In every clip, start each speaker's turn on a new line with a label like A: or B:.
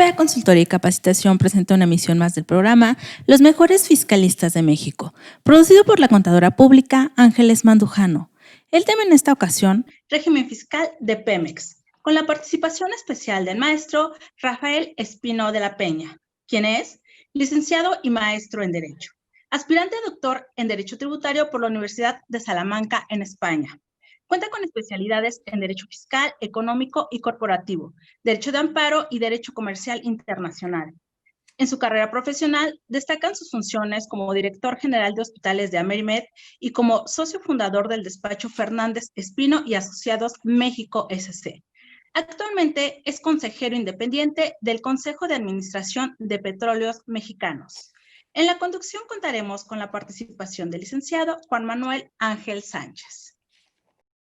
A: Área Consultoría y Capacitación presenta una emisión más del programa Los Mejores Fiscalistas de México, producido por la contadora pública Ángeles Mandujano. El tema en esta ocasión, régimen fiscal de Pemex, con la participación especial del maestro Rafael Espino de la Peña, quien es licenciado y maestro en Derecho, aspirante a doctor en Derecho Tributario por la Universidad de Salamanca en España. Cuenta con especialidades en Derecho Fiscal, Económico y Corporativo, Derecho de Amparo y Derecho Comercial Internacional. En su carrera profesional destacan sus funciones como director general de hospitales de Amerimed y como socio fundador del despacho Fernández Espino y Asociados México S.C. Actualmente es consejero independiente del Consejo de Administración de Petróleos Mexicanos. En la conducción contaremos con la participación del licenciado Juan Manuel Ángel Sánchez.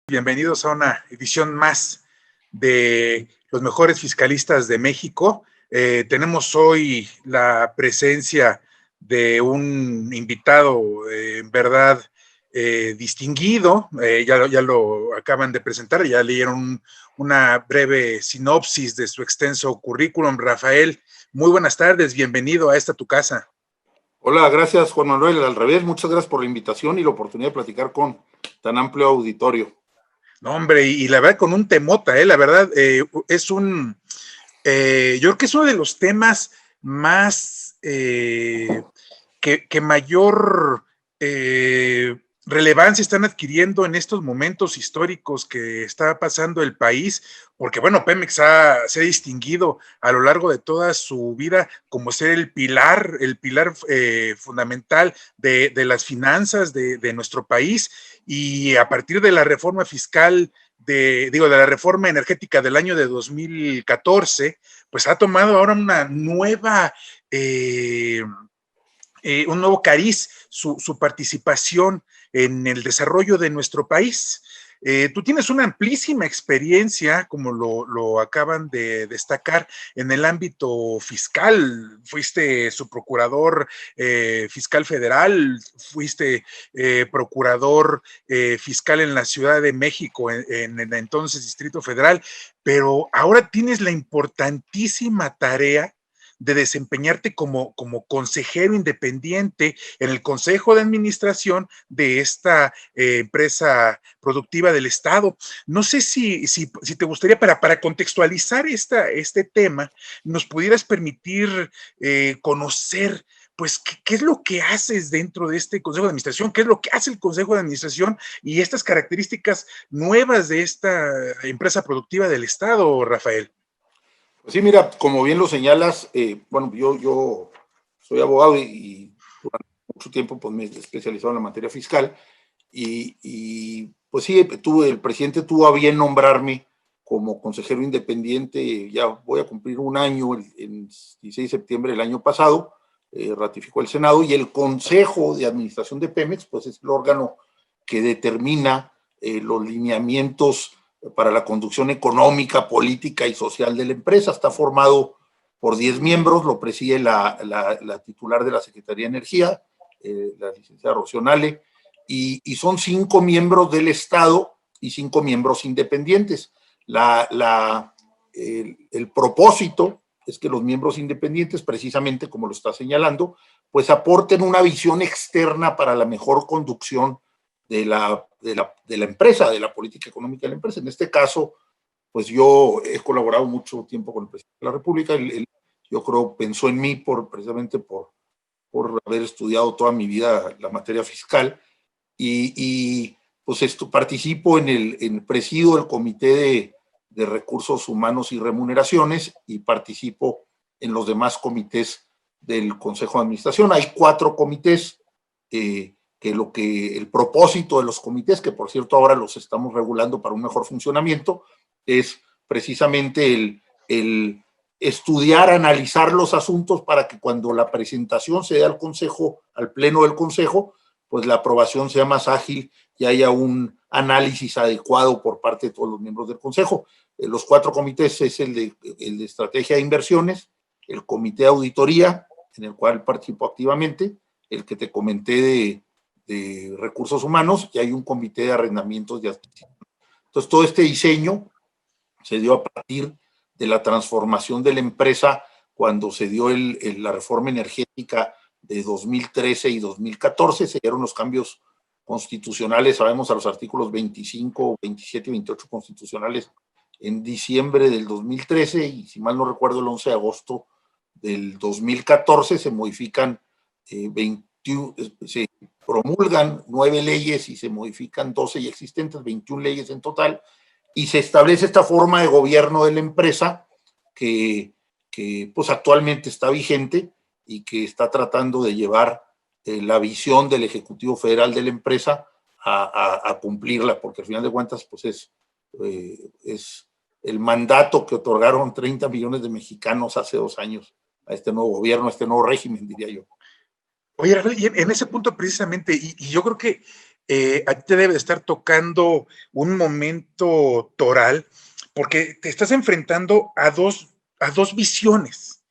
B: Bienvenidos a una edición más de Los Mejores Fiscalistas de México. Tenemos hoy la presencia de un invitado en verdad distinguido. Ya lo acaban de presentar, ya leyeron una breve sinopsis de su extenso currículum. Rafael, muy buenas tardes, bienvenido a esta tu casa.
C: Hola, gracias Juan Manuel, al revés, muchas gracias por la invitación y la oportunidad de platicar con tan amplio auditorio.
B: No, hombre, y la verdad con un temota, la verdad, es un, yo creo que es uno de los temas más, que mayor relevancia están adquiriendo en estos momentos históricos que está pasando el país, porque bueno, Pemex se ha distinguido a lo largo de toda su vida como ser el pilar fundamental de las finanzas de nuestro país, y a partir de la reforma fiscal, de la reforma energética del año de 2014, pues ha tomado ahora una nueva, un nuevo cariz su participación en el desarrollo de nuestro país. Tú tienes una amplísima experiencia, como lo acaban de destacar, en el ámbito fiscal. Fuiste su procurador fiscal federal, fuiste procurador fiscal en la Ciudad de México, en el entonces Distrito Federal, pero ahora tienes la importantísima tarea de desempeñarte como consejero independiente en el Consejo de Administración de esta empresa productiva del Estado. No sé si te gustaría, para contextualizar este tema, nos pudieras permitir conocer, pues, ¿qué es lo que haces dentro de este Consejo de Administración? ¿Qué es lo que hace el Consejo de Administración y estas características nuevas de esta empresa productiva del Estado, Rafael?
C: Pues sí, mira, como bien lo señalas, bueno, yo soy abogado y durante mucho tiempo pues, me he especializado en la materia fiscal y pues sí, el presidente tuvo a bien nombrarme como consejero independiente. Ya voy a cumplir un año, el 16 de septiembre del año pasado, ratificó el Senado, y el Consejo de Administración de Pemex pues es el órgano que determina los lineamientos para la conducción económica, política y social de la empresa. Está formado por 10 miembros, lo preside la titular de la Secretaría de Energía, la licenciada Rocío Nale, y son 5 miembros del Estado y 5 miembros independientes. El propósito es que los miembros independientes, precisamente como lo está señalando, pues aporten una visión externa para la mejor conducción de la empresa, de la política económica de la empresa. En este caso, pues yo he colaborado mucho tiempo con el presidente de la República. Él, yo creo, pensó en mí precisamente por haber estudiado toda mi vida la materia fiscal, y pues participo presido el Comité de Recursos Humanos y Remuneraciones, y participo en los demás comités del Consejo de Administración. Hay 4 comités, que el propósito de los comités, que por cierto ahora los estamos regulando para un mejor funcionamiento, es precisamente el estudiar, analizar los asuntos para que cuando la presentación se dé al Consejo, al Pleno del Consejo, pues la aprobación sea más ágil y haya un análisis adecuado por parte de todos los miembros del Consejo. Los 4 comités es el de Estrategia de Inversiones, el Comité de Auditoría, en el cual participo activamente, el que te comenté de Recursos Humanos, y hay un comité de arrendamientos de adquisición. Entonces, todo este diseño se dio a partir de la transformación de la empresa cuando se dio la reforma energética de 2013 y 2014, se dieron los cambios constitucionales, sabemos a los artículos 25, 27 y 28 constitucionales en diciembre del 2013 y si mal no recuerdo el 11 de agosto del 2014 se modifican 21, se promulgan 9 leyes y se modifican 12 ya existentes, 21 leyes en total, y se establece esta forma de gobierno de la empresa que pues actualmente está vigente y que está tratando de llevar la visión del Ejecutivo Federal de la empresa a cumplirla, porque al final de cuentas pues es el mandato que otorgaron 30 millones de mexicanos hace 2 años a este nuevo gobierno, a este nuevo régimen, diría yo.
B: Oye, Rafael, y en ese punto precisamente, y yo creo que a ti te debe de estar tocando un momento toral, porque te estás enfrentando a dos visiones.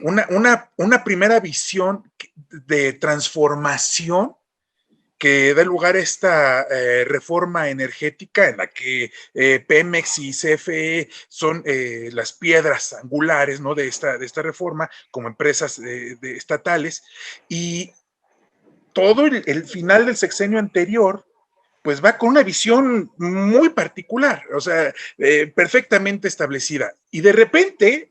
B: Una primera visión de transformación que da lugar a esta reforma energética en la que Pemex y CFE son las piedras angulares, ¿no?, de esta reforma como empresas estatales, y todo el final del sexenio anterior pues va con una visión muy particular, o sea, perfectamente establecida. Y de repente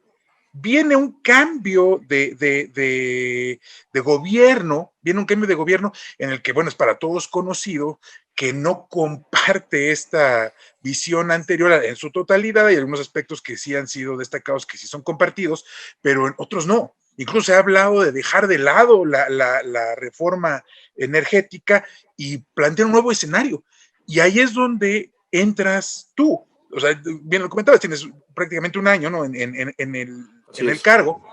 B: viene un cambio de gobierno, viene un cambio de gobierno en el que, bueno, es para todos conocido que no comparte esta visión anterior en su totalidad. Hay algunos aspectos que sí han sido destacados, que sí son compartidos, pero en otros no. Incluso se ha hablado de dejar de lado la reforma energética y plantear un nuevo escenario. Y ahí es donde entras tú. O sea, bien lo comentabas, tienes prácticamente un año, ¿no?, en el cargo.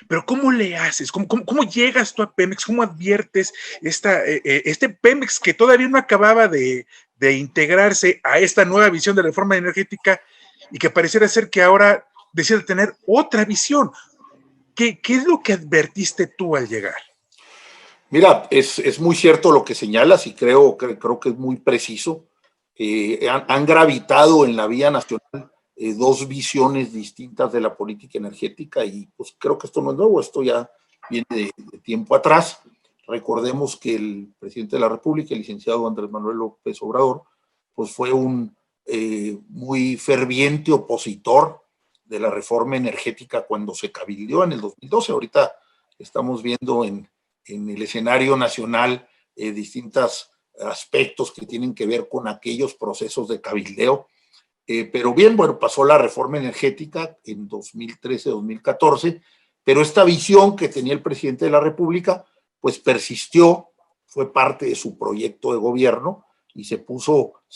B: Pero ¿cómo le haces? ¿Cómo llegas tú a Pemex? ¿Cómo adviertes este Pemex que todavía no acababa de integrarse a esta nueva visión de reforma energética y que pareciera ser que ahora decide tener otra visión? ¿Qué es lo que advertiste tú al llegar?
C: Mira, es muy cierto lo que señalas y creo que es muy preciso. Han gravitado en la vía nacional dos visiones distintas de la política energética y pues creo que esto no es nuevo, esto ya viene de tiempo atrás. Recordemos que el presidente de la República, el licenciado Andrés Manuel López Obrador, pues fue un muy ferviente opositor de la reforma energética cuando se cabildeó en el 2012. Ahorita estamos viendo en el escenario nacional distintos aspectos que tienen que ver con aquellos procesos de cabildeo. Pero bien, bueno, pasó la reforma energética en 2013-2014, pero esta visión que tenía el presidente de la República, pues persistió, fue parte de su proyecto de gobierno y se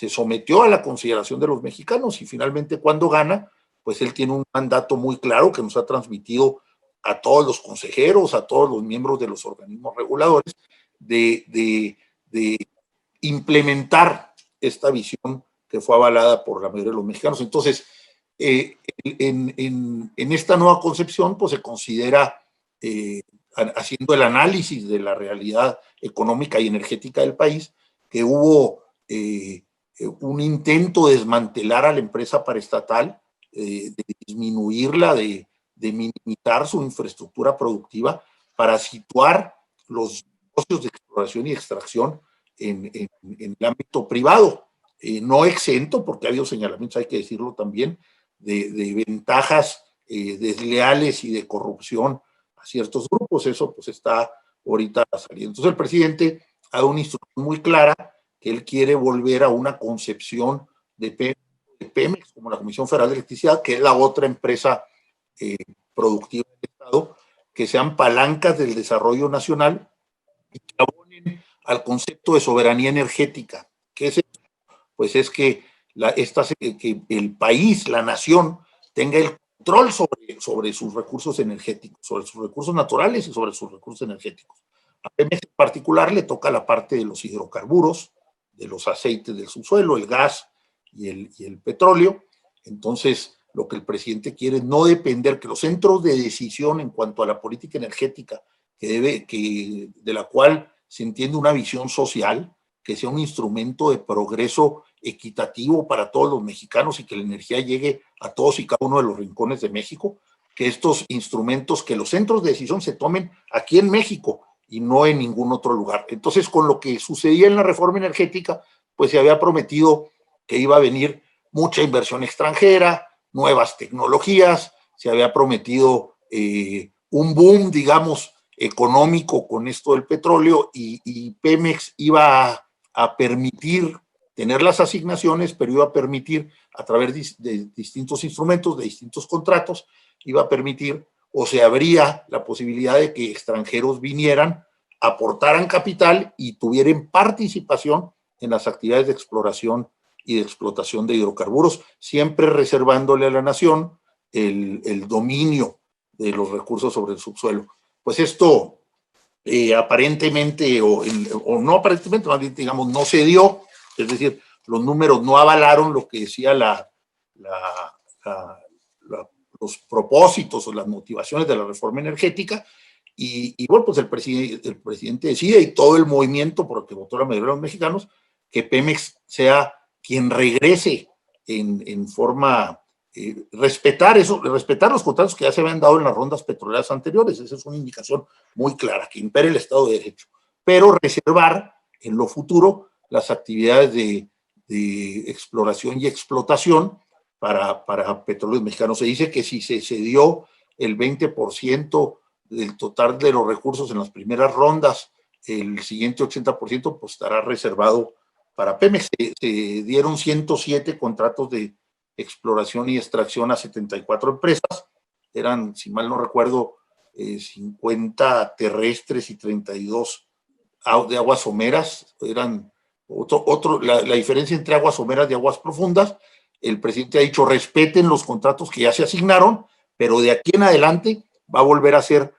C: sometió a la consideración de los mexicanos y finalmente cuando gana, pues él tiene un mandato muy claro que nos ha transmitido a todos los consejeros, a todos los miembros de los organismos reguladores, de implementar esta visión que fue avalada por la mayoría de los mexicanos. Entonces, en esta nueva concepción, pues se considera, haciendo el análisis de la realidad económica y energética del país, que hubo un intento de desmantelar a la empresa paraestatal, de disminuirla, de minimizar su infraestructura productiva para situar los negocios de exploración y extracción en el ámbito privado, no exento, porque ha habido señalamientos, hay que decirlo también, de ventajas desleales y de corrupción a ciertos grupos. Eso pues está ahorita saliendo. Entonces el presidente ha dado una instrucción muy clara que él quiere volver a una concepción de Pemex como la Comisión Federal de Electricidad, que es la otra empresa productiva del Estado, que sean palancas del desarrollo nacional y que abonen al concepto de soberanía energética. ¿Qué es esto? Pues es que que el país, la nación, tenga el control sobre sus recursos energéticos, sobre sus recursos naturales y sobre sus recursos energéticos. A Pemex en particular le toca la parte de los hidrocarburos, de los aceites del subsuelo, el gas y el petróleo. Entonces, lo que el presidente quiere es no depender, que los centros de decisión en cuanto a la política energética, de la cual se entiende una visión social, que sea un instrumento de progreso equitativo para todos los mexicanos y que la energía llegue a todos y cada uno de los rincones de México, que estos instrumentos, que los centros de decisión se tomen aquí en México y no en ningún otro lugar. Entonces, con lo que sucedía en la reforma energética, pues se había prometido que iba a venir mucha inversión extranjera, nuevas tecnologías, se había prometido un boom, digamos, económico con esto del petróleo y Pemex iba a permitir tener las asignaciones, pero iba a permitir a través de distintos instrumentos, de distintos contratos, iba a permitir o se abría la posibilidad de que extranjeros vinieran, aportaran capital y tuvieran participación en las actividades de exploración y de explotación de hidrocarburos, siempre reservándole a la nación el dominio de los recursos sobre el subsuelo. Pues esto aparentemente, o no aparentemente, más bien digamos, no se dio, es decir, los números no avalaron lo que decía los propósitos o las motivaciones de la reforma energética, y bueno, pues el presidente decide, y todo el movimiento por el que votó la mayoría de los mexicanos, que Pemex sea quien regrese en forma, respetar los contratos que ya se habían dado en las rondas petroleras anteriores. Esa es una indicación muy clara, que impere el Estado de Derecho, pero reservar en lo futuro las actividades de exploración y explotación para petróleos mexicanos. Se dice que si se cedió el 20% del total de los recursos en las primeras rondas, el siguiente 80% pues estará reservado para Pemex. Se dieron 107 contratos de exploración y extracción a 74 empresas. Eran, si mal no recuerdo, 50 terrestres y 32 de aguas someras. Eran la diferencia entre aguas someras y aguas profundas. El presidente ha dicho, respeten los contratos que ya se asignaron, pero de aquí en adelante va a volver a ser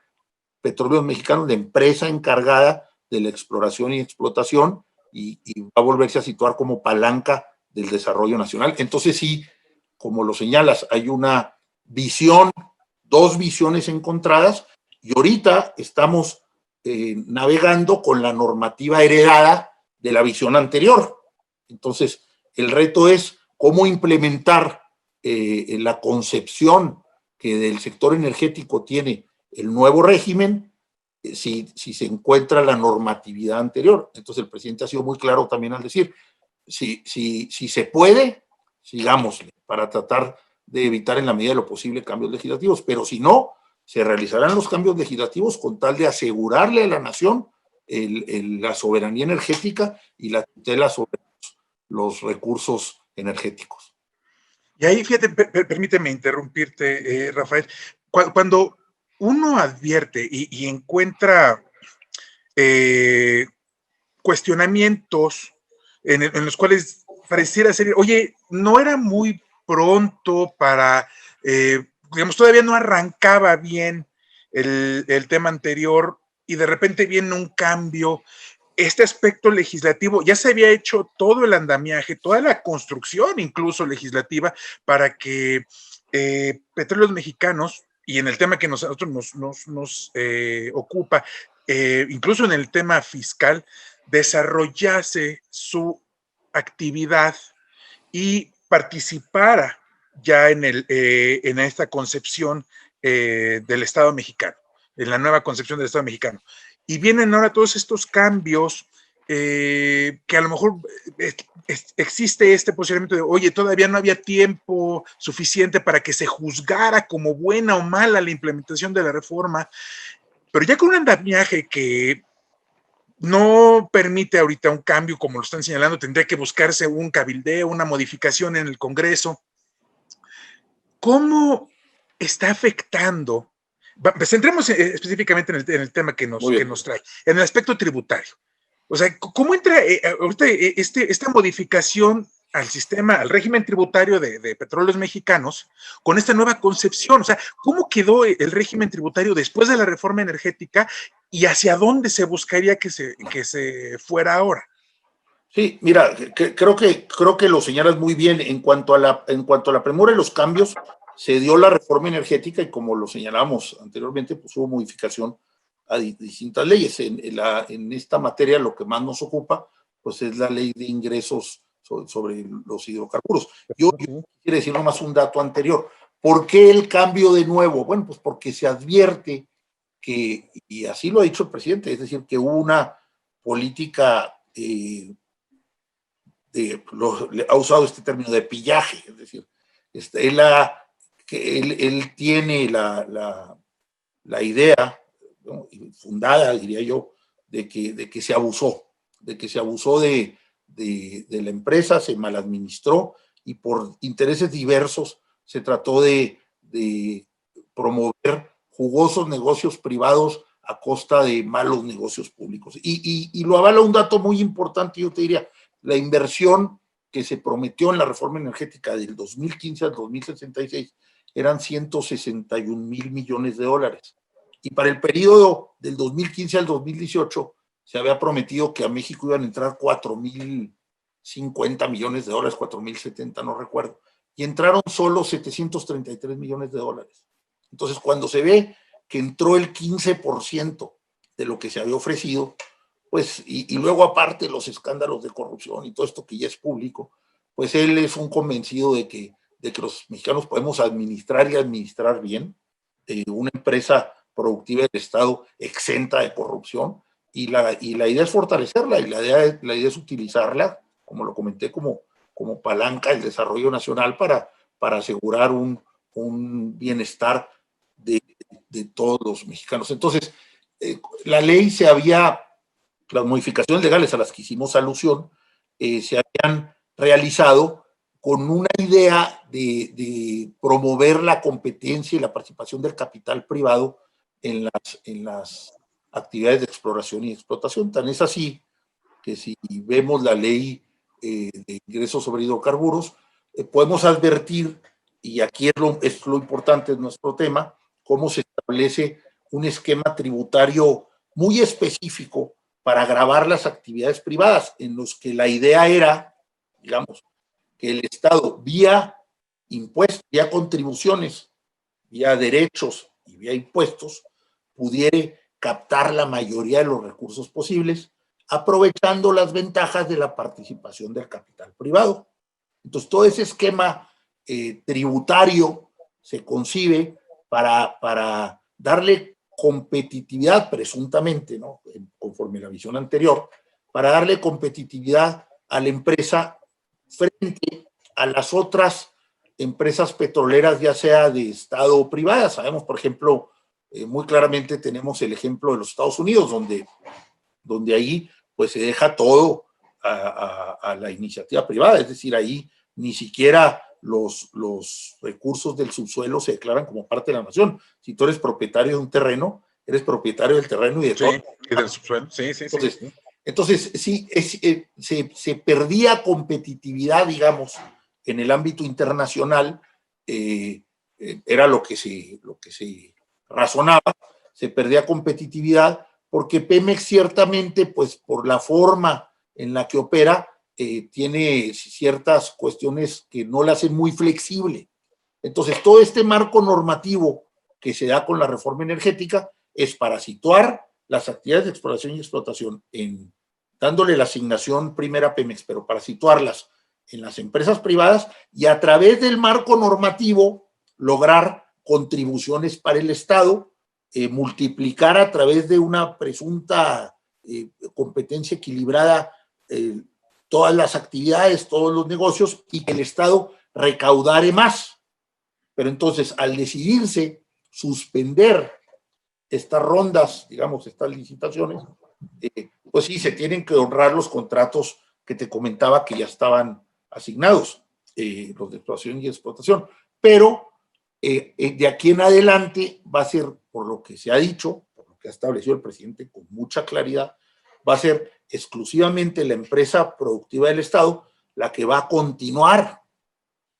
C: Petróleos Mexicanos la empresa encargada de la exploración y explotación, y va a volverse a situar como palanca del desarrollo nacional. Entonces sí, como lo señalas, hay una visión, dos visiones encontradas, y ahorita estamos navegando con la normativa heredada de la visión anterior. Entonces, el reto es cómo implementar la concepción que del sector energético tiene el nuevo régimen, si se encuentra la normatividad anterior. Entonces, el presidente ha sido muy claro también al decir, si se puede, sigámosle, para tratar de evitar en la medida de lo posible cambios legislativos, pero si no, se realizarán los cambios legislativos con tal de asegurarle a la nación la soberanía energética y la tutela sobre los recursos energéticos.
B: Y ahí, fíjate, permíteme interrumpirte, Rafael. Cuando uno advierte y encuentra cuestionamientos en los cuales pareciera ser, oye, no era muy pronto para, digamos, todavía no arrancaba bien el tema anterior y de repente viene un cambio. Este aspecto legislativo, ya se había hecho todo el andamiaje, toda la construcción incluso legislativa para que Petróleos Mexicanos, y en el tema que nosotros nos ocupa, incluso en el tema fiscal, desarrollase su actividad y participara ya en esta concepción del Estado mexicano, en la nueva concepción del Estado mexicano. Y vienen ahora todos estos cambios que a lo mejor existe este posicionamiento de, oye, todavía no había tiempo suficiente para que se juzgara como buena o mala la implementación de la reforma, pero ya con un andamiaje que no permite ahorita un cambio, como lo están señalando, tendría que buscarse un cabildeo, una modificación en el Congreso. ¿Cómo está afectando? Centremos específicamente en el tema que nos trae, en el aspecto tributario. O sea, ¿cómo entra ahorita esta modificación al sistema, al régimen tributario de Petróleos Mexicanos con esta nueva concepción? O sea, ¿cómo quedó el régimen tributario después de la reforma energética y hacia dónde se buscaría que se fuera ahora?
C: Sí, mira, creo que lo señalas muy bien. En cuanto a la premura de los cambios, se dio la reforma energética y, como lo señalamos anteriormente, pues hubo modificación a distintas leyes. En esta materia lo que más nos ocupa pues es la ley de ingresos sobre los hidrocarburos. Yo quisiera decir nomás un dato anterior. ¿Por qué el cambio de nuevo? Bueno, pues porque se advierte que, y así lo ha dicho el presidente, es decir, que hubo una política ha usado este término de pillaje, es decir, él tiene la idea, ¿no?, fundada, diría yo, de que se abusó, de la empresa, se maladministró y por intereses diversos se trató de promover jugosos negocios privados a costa de malos negocios públicos. Y lo avala un dato muy importante, yo te diría, la inversión que se prometió en la reforma energética del 2015 al 2066 eran 161,000 millones de dólares. Y para el periodo del 2015 al 2018 se había prometido que a México iban a entrar 4,050 millones de dólares, 4,070, no recuerdo. Y entraron solo 733 millones de dólares. Entonces, cuando se ve que entró el 15% de lo que se había ofrecido, pues, y luego aparte los escándalos de corrupción y todo esto que ya es público, pues él es un convencido de que los mexicanos podemos administrar y administrar bien una empresa productiva del Estado exenta de corrupción, y la idea es fortalecerla, y la idea es utilizarla, como lo comenté, como palanca del desarrollo nacional para asegurar un bienestar de todos los mexicanos. Entonces, la ley las modificaciones legales a las que hicimos alusión, se habían realizado con una idea de promover la competencia y la participación del capital privado en las actividades de exploración y explotación. Tan es así que si vemos la ley de ingresos sobre hidrocarburos, podemos advertir, y aquí es lo importante de nuestro tema, cómo se establece un esquema tributario muy específico para gravar las actividades privadas, en los que la idea era, digamos, que el Estado vía impuestos, vía contribuciones, vía derechos y vía impuestos, pudiera captar la mayoría de los recursos posibles, aprovechando las ventajas de la participación del capital privado. Entonces, todo ese esquema tributario se concibe para darle competitividad, presuntamente, ¿no?, conforme a la visión anterior, para darle competitividad a la empresa frente a las otras empresas petroleras, ya sea de Estado o privada. Sabemos, por ejemplo, muy claramente tenemos el ejemplo de los Estados Unidos, donde ahí pues se deja todo a la iniciativa privada, es decir, ahí ni siquiera los recursos del subsuelo se declaran como parte de la nación. Si tú eres propietario de un terreno, eres propietario del terreno y de todo.
B: Y del subsuelo, sí.
C: Entonces sí, se perdía competitividad, digamos, en el ámbito internacional, era lo que se razonaba, se perdía competitividad porque Pemex ciertamente, pues por la forma en la que opera, tiene ciertas cuestiones que no la hacen muy flexible. Entonces, todo este marco normativo que se da con la reforma energética es para situar las actividades de exploración y explotación, dándole la asignación primera a Pemex, pero para situarlas en las empresas privadas, y a través del marco normativo lograr contribuciones para el Estado, multiplicar a través de una presunta competencia equilibrada todas las actividades, todos los negocios, y que el Estado recaudare más. Pero entonces, al decidirse suspender estas rondas, digamos, estas licitaciones, pues sí, se tienen que honrar los contratos que te comentaba que ya estaban asignados, los de exploración y explotación. Pero de aquí en adelante va a ser, por lo que se ha dicho, por lo que ha establecido el presidente con mucha claridad, va a ser exclusivamente la empresa productiva del Estado la que va a continuar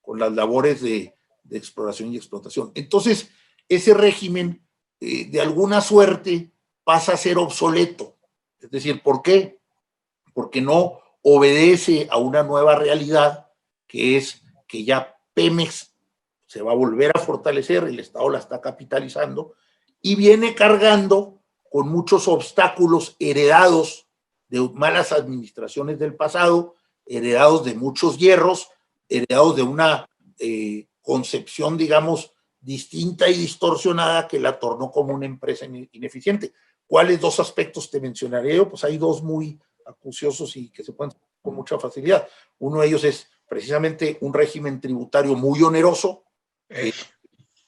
C: con las labores de exploración y explotación. Entonces, ese régimen, de alguna suerte, pasa a ser obsoleto. Es decir, ¿por qué? Porque no obedece a una nueva realidad, que es que ya Pemex se va a volver a fortalecer, el Estado la está capitalizando, y viene cargando con muchos obstáculos heredados de malas administraciones del pasado, heredados de muchos hierros, heredados de una concepción, digamos, distinta y distorsionada que la tornó como una empresa ineficiente. ¿Cuáles dos aspectos te mencionaré yo? Pues hay dos muy acuciosos y que se pueden hacer con mucha facilidad. Uno de ellos es precisamente un régimen tributario muy oneroso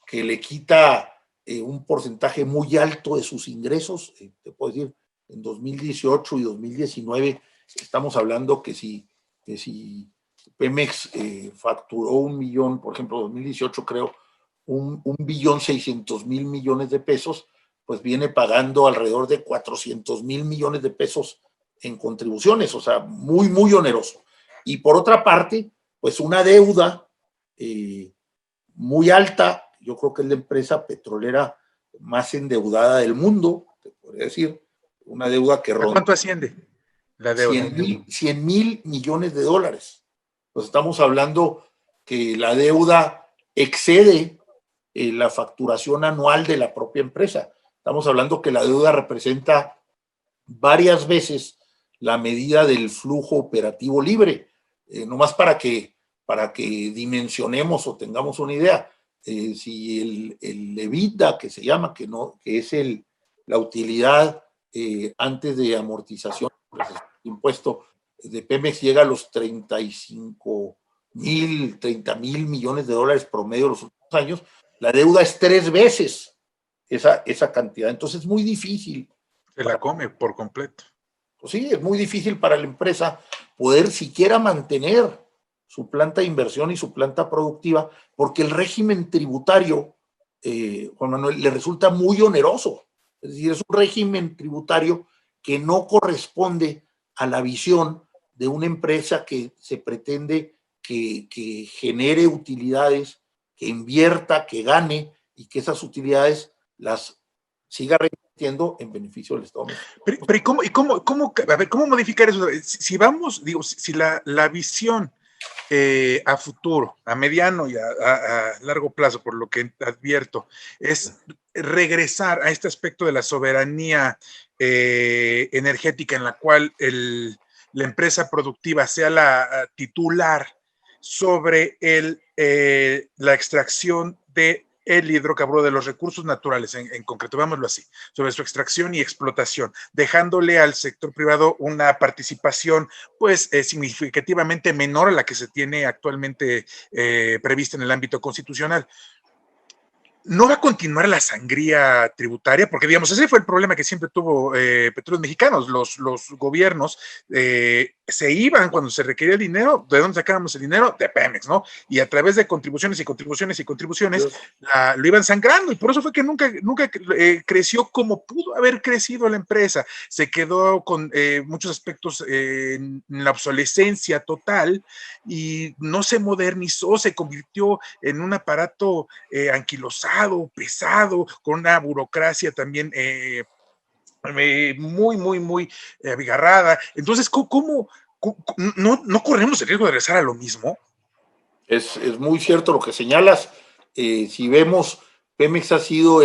C: que le quita un porcentaje muy alto de sus ingresos. Te puedo decir, en 2018 y 2019 estamos hablando que si Pemex facturó 1 millón, por ejemplo, 2018 creo, 1.600.000 millones de pesos, pues viene pagando alrededor de 400.000 millones de pesos en contribuciones, o sea, muy, muy oneroso. Y por otra parte, pues una deuda muy alta, yo creo que es la empresa petrolera más endeudada del mundo, te podría decir, una deuda que ronda.
B: ¿Cuánto asciende la deuda?
C: 100.000 millones de dólares. Pues estamos hablando que la deuda excede la facturación anual de la propia empresa. Estamos hablando que la deuda representa varias veces la medida del flujo operativo libre. Nomás para que dimensionemos o tengamos una idea. Si el EBITDA, que se llama, que es la utilidad antes de amortización, impuesto de Pemex, llega a los 30.000 millones de dólares promedio los últimos años, la deuda es 3 veces esa cantidad. Entonces es muy difícil.
B: Se la come por completo.
C: Pues sí, es muy difícil para la empresa poder siquiera mantener su planta de inversión y su planta productiva, porque el régimen tributario, Juan Manuel, le resulta muy oneroso. Es decir, es un régimen tributario que no corresponde a la visión de una empresa que se pretende que genere utilidades, que invierta, que gane y que esas utilidades las siga reinvirtiendo en beneficio del Estado mexicano.
B: Pero ¿cómo modificar eso? Si vamos, digo, si la visión a futuro, a mediano y a largo plazo, por lo que advierto, es regresar a este aspecto de la soberanía energética en la cual la empresa productiva sea la titular sobre la extracción de el hidrocarburo, de los recursos naturales, en concreto, vámoslo así, sobre su extracción y explotación, dejándole al sector privado una participación pues significativamente menor a la que se tiene actualmente prevista en el ámbito constitucional. ¿No va a continuar la sangría tributaria? Porque, digamos, ese fue el problema que siempre tuvo Petróleos Mexicanos. Los gobiernos se iban cuando se requería el dinero. ¿De dónde sacábamos el dinero? De Pemex, ¿no? Y a través de contribuciones y contribuciones y contribuciones lo iban sangrando. Y por eso fue que nunca creció como pudo haber crecido la empresa. Se quedó con muchos aspectos en la obsolescencia total y no se modernizó, se convirtió en un aparato anquilosado, pesado, con una burocracia también muy abigarrada. Entonces, ¿cómo no corremos el riesgo de regresar a lo mismo?
C: Es muy cierto lo que señalas. Si vemos, Pemex ha sido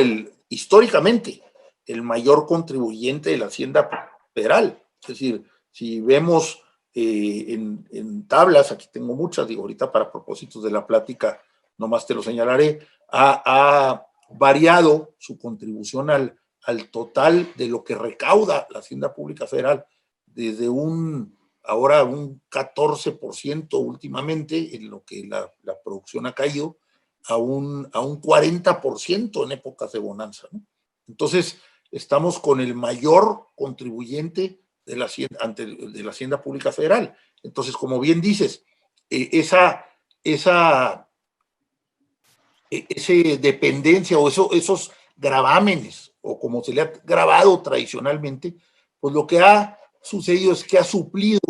C: históricamente el mayor contribuyente de la Hacienda Federal. Es decir, si vemos en tablas, aquí tengo muchas, digo, ahorita para propósitos de la plática, nomás te lo señalaré, ha variado su contribución al total de lo que recauda la Hacienda Pública Federal, desde ahora un 14% últimamente, en lo que la producción ha caído, a un 40% en épocas de bonanza, ¿no? Entonces, estamos con el mayor contribuyente de la Hacienda Pública Federal. Entonces, como bien dices, esa dependencia o esos gravámenes, o como se le ha grabado tradicionalmente, pues lo que ha sucedido es que ha suplido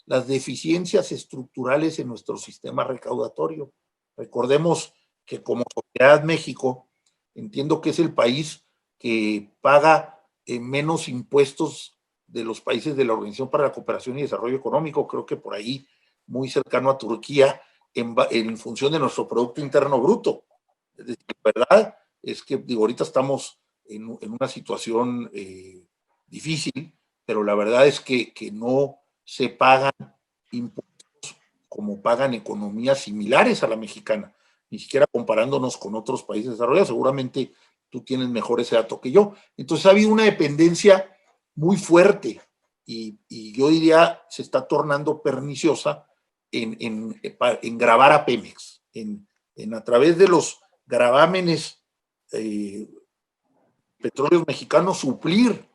C: las deficiencias estructurales en nuestro sistema recaudatorio. Recordemos que como Sociedad México, entiendo que es el país que paga menos impuestos de los países de la Organización para la Cooperación y Desarrollo Económico, creo que por ahí muy cercano a Turquía, en función de nuestro Producto Interno Bruto. Es decir, la verdad es que, digo, ahorita estamos en una situación difícil, pero la verdad es que no se pagan impuestos como pagan economías similares a la mexicana. ni siquiera comparándonos con otros países desarrollados. Seguramente tú tienes mejor ese dato que yo. Entonces ha habido una dependencia muy fuerte y yo diría se está tornando perniciosa en gravar a Pemex, en a través de los gravámenes petróleos mexicanos suplir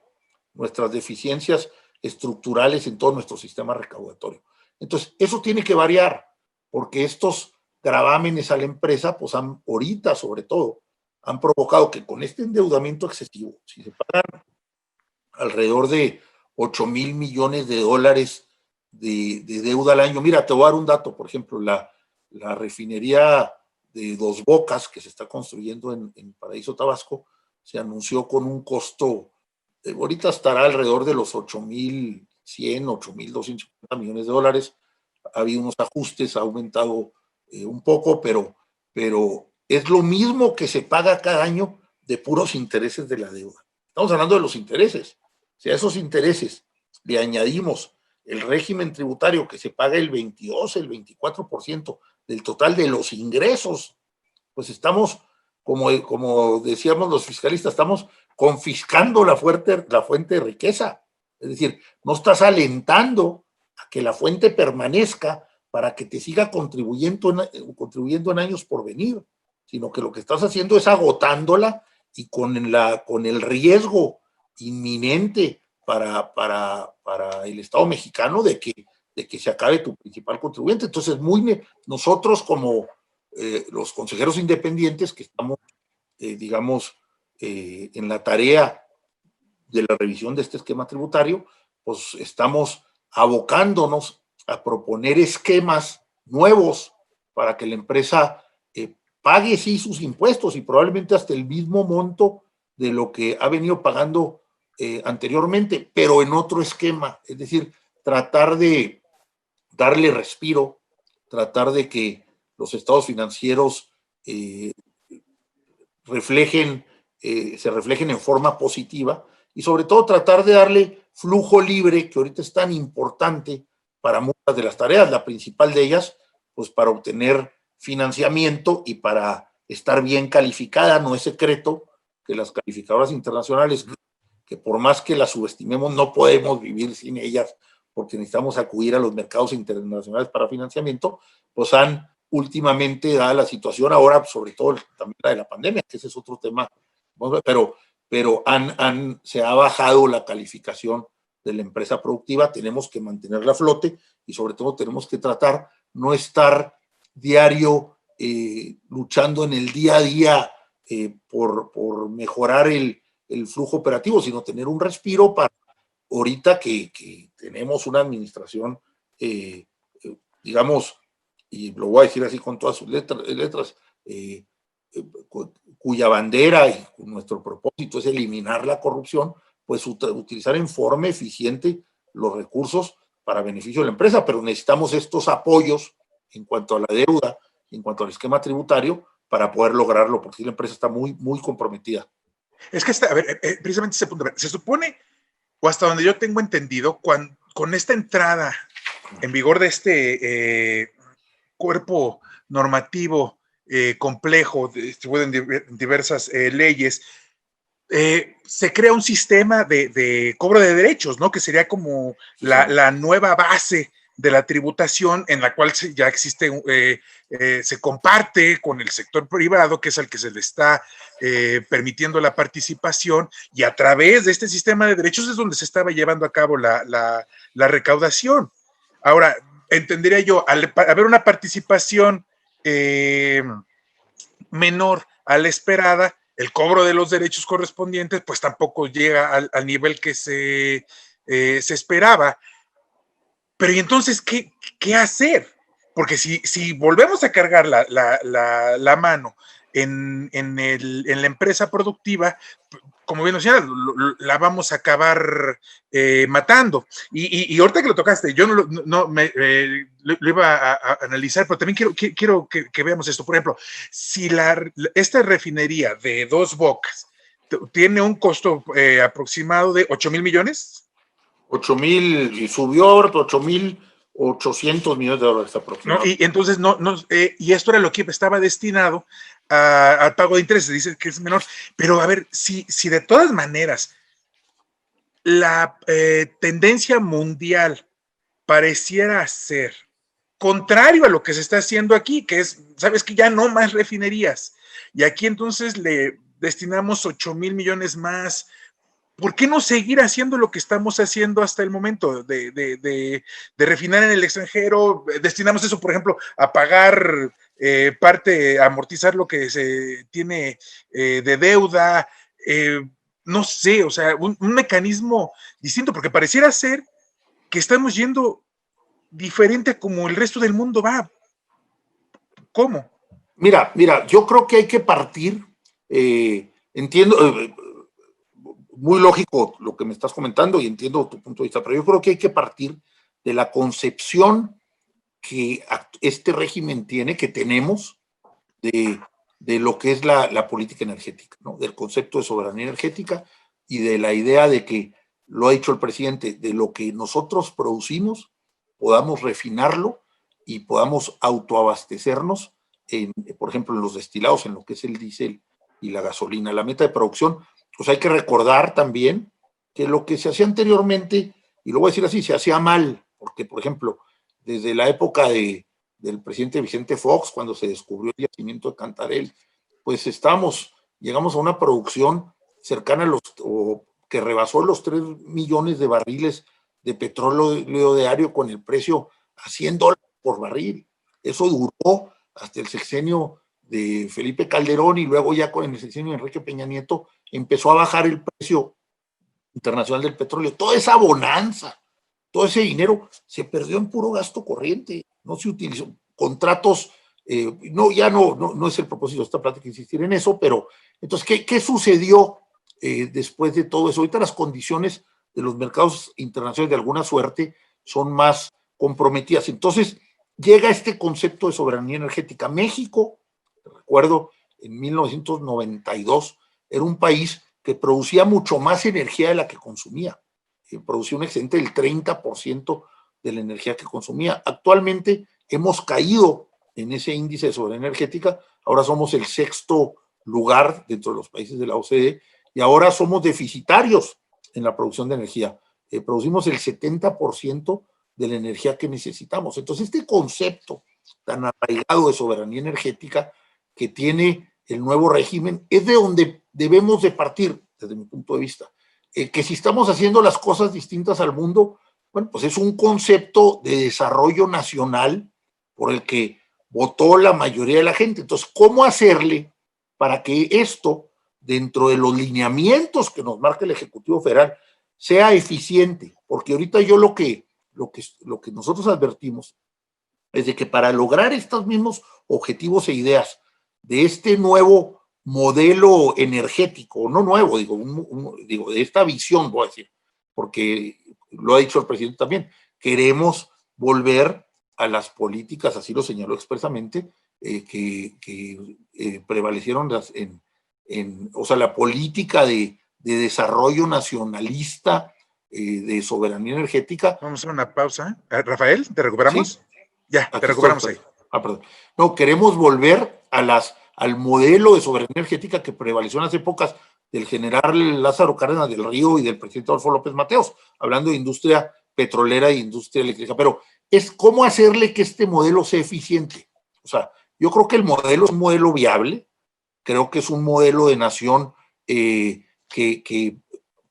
C: nuestras deficiencias estructurales en todo nuestro sistema recaudatorio. Entonces, eso tiene que variar, porque estos gravámenes a la empresa, pues ahorita sobre todo, han provocado que con este endeudamiento excesivo, si se pagan alrededor de 8,000 millones de dólares de deuda al año. Mira, te voy a dar un dato, por ejemplo, la refinería de Dos Bocas que se está construyendo en Paraíso, Tabasco, se anunció con un costo, ahorita estará alrededor de los 8,100, 8,250 millones de dólares. Ha habido unos ajustes, ha aumentado un poco, pero es lo mismo que se paga cada año de puros intereses de la deuda. Estamos hablando de los intereses. Si a esos intereses le añadimos el régimen tributario que se paga el 22, el 24% del total de los ingresos, pues estamos, como decíamos los fiscalistas, estamos confiscando la fuente de riqueza. Es decir, no estás alentando a que la fuente permanezca para que te siga contribuyendo en años por venir, sino que lo que estás haciendo es agotándola y con el riesgo inminente para el Estado mexicano de que se acabe tu principal contribuyente. Entonces, nosotros como los consejeros independientes que estamos, digamos, en la tarea de la revisión de este esquema tributario, pues estamos abocándonos a proponer esquemas nuevos para que la empresa pague sí sus impuestos y probablemente hasta el mismo monto de lo que ha venido pagando anteriormente, pero en otro esquema. Es decir, tratar de darle respiro, tratar de que los estados financieros se reflejen en forma positiva y sobre todo tratar de darle flujo libre, que ahorita es tan importante para muchas de las tareas, la principal de ellas, pues para obtener financiamiento y para estar bien calificada. No es secreto que las calificadoras internacionales, que por más que las subestimemos, no podemos vivir sin ellas porque necesitamos acudir a los mercados internacionales para financiamiento, pues han últimamente, dada la situación ahora, sobre todo también la de la pandemia, que ese es otro tema, pero se ha bajado la calificación de la empresa productiva. Tenemos que mantenerla a flote y sobre todo tenemos que tratar no estar diario luchando en el día a día por mejorar el flujo operativo, sino tener un respiro para ahorita que tenemos una administración, digamos, y lo voy a decir así con todas sus letras, cuya bandera y nuestro propósito es eliminar la corrupción, pues utilizar en forma eficiente los recursos para beneficio de la empresa, pero necesitamos estos apoyos en cuanto a la deuda, en cuanto al esquema tributario, para poder lograrlo, porque la empresa está muy, muy comprometida.
B: Es que, a ver, precisamente ese punto, se supone, o hasta donde yo tengo entendido, con esta entrada en vigor de este cuerpo normativo complejo, distribuido en diversas leyes, se crea un sistema de cobro de derechos, ¿no? Que sería como la nueva base de la tributación, en la cual ya existe, se comparte con el sector privado, que es al que se le está permitiendo la participación, y a través de este sistema de derechos es donde se estaba llevando a cabo la recaudación. Ahora, entendería yo, al haber una participación menor a la esperada, el cobro de los derechos correspondientes pues tampoco llega al nivel que se esperaba. Pero ¿y entonces qué hacer? Porque si volvemos a cargar la mano en la empresa productiva, como bien decía, la vamos a acabar matando. Y ahorita que lo tocaste, yo lo iba a analizar, pero también quiero que veamos esto. Por ejemplo, si esta refinería de Dos Bocas tiene un costo aproximado de 8,000 millones.
C: 8,000 y subió 8,000 $800 millones
B: ¿no?
C: aproximadamente.
B: Y entonces, y esto era lo que estaba destinado al pago de intereses, dice que es menor, pero a ver, si de todas maneras la tendencia mundial pareciera ser contrario a lo que se está haciendo aquí, que es, sabes que ya no más refinerías, y aquí entonces le destinamos 8,000 millones más. ¿Por qué no seguir haciendo lo que estamos haciendo hasta el momento de refinar en el extranjero? Destinamos eso, por ejemplo, a pagar parte, a amortizar lo que se tiene de deuda, no sé, o sea, un mecanismo distinto, porque pareciera ser que estamos yendo diferente a como el resto del mundo va. ¿Cómo?
C: Mira, yo creo que hay que partir, entiendo, muy lógico lo que me estás comentando y entiendo tu punto de vista, pero yo creo que hay que partir de la concepción que este régimen tiene, que tenemos, de lo que es la política energética, ¿no? Del concepto de soberanía energética y de la idea de que, lo ha dicho el presidente, de lo que nosotros producimos, podamos refinarlo y podamos autoabastecernos, por ejemplo, en los destilados, en lo que es el diésel y la gasolina. La meta de producción, pues hay que recordar también que lo que se hacía anteriormente, y lo voy a decir así, se hacía mal, porque, por ejemplo, desde la época del presidente Vicente Fox, cuando se descubrió el yacimiento de Cantarell, pues llegamos a una producción cercana a o que rebasó los 3 millones de barriles de petróleo diario con el precio a $100 por barril. Eso duró hasta el sexenio de Felipe Calderón y luego ya con el sexenio de Enrique Peña Nieto empezó a bajar el precio internacional del petróleo. Toda esa bonanza, todo ese dinero se perdió en puro gasto corriente, no se utilizó. Contratos, no es el propósito de esta plática insistir en eso, pero entonces, ¿qué sucedió después de todo eso? Ahorita las condiciones de los mercados internacionales de alguna suerte son más comprometidas. Entonces, llega este concepto de soberanía energética. México, recuerdo, en 1992, era un país que producía mucho más energía de la que consumía. Producía un excedente del 30% de la energía que consumía. Actualmente hemos caído en ese índice de soberanía energética. Ahora somos el 6º lugar dentro de los países de la OCDE y ahora somos deficitarios en la producción de energía. Producimos el 70% de la energía que necesitamos. Entonces, este concepto tan arraigado de soberanía energética que tiene el nuevo régimen es de donde debemos de partir, desde mi punto de vista. Que si estamos haciendo las cosas distintas al mundo, bueno, pues es un concepto de desarrollo nacional por el que votó la mayoría de la gente. Entonces, ¿cómo hacerle para que esto, dentro de los lineamientos que nos marca el Ejecutivo Federal, sea eficiente? Porque ahorita yo lo que nosotros advertimos es de que para lograr estos mismos objetivos e ideas de este nuevo modelo energético, no nuevo, digo, de esta visión, voy a decir, porque lo ha dicho el presidente también, queremos volver a las políticas, así lo señaló expresamente, que prevalecieron o sea, la política de desarrollo nacionalista, de soberanía energética.
B: Vamos a hacer una pausa. Rafael, ¿te recuperamos?
C: ¿Sí?
B: Ya,
C: Aquí
B: te recuperamos
C: estoy.
B: ahí.
C: Perdón. No, queremos volver al modelo de soberanía energética que prevaleció en las épocas del general Lázaro Cárdenas del Río y del presidente Adolfo López Mateos, hablando de industria petrolera e industria eléctrica. Pero es cómo hacerle que este modelo sea eficiente. O sea, yo creo que el modelo es un modelo viable, creo que es un modelo de nación que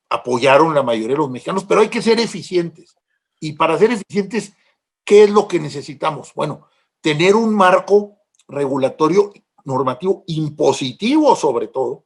C: apoyaron la mayoría de los mexicanos, pero hay que ser eficientes. Y para ser eficientes, ¿qué es lo que necesitamos? Bueno, tener un marco regulatorio, normativo, impositivo sobre todo,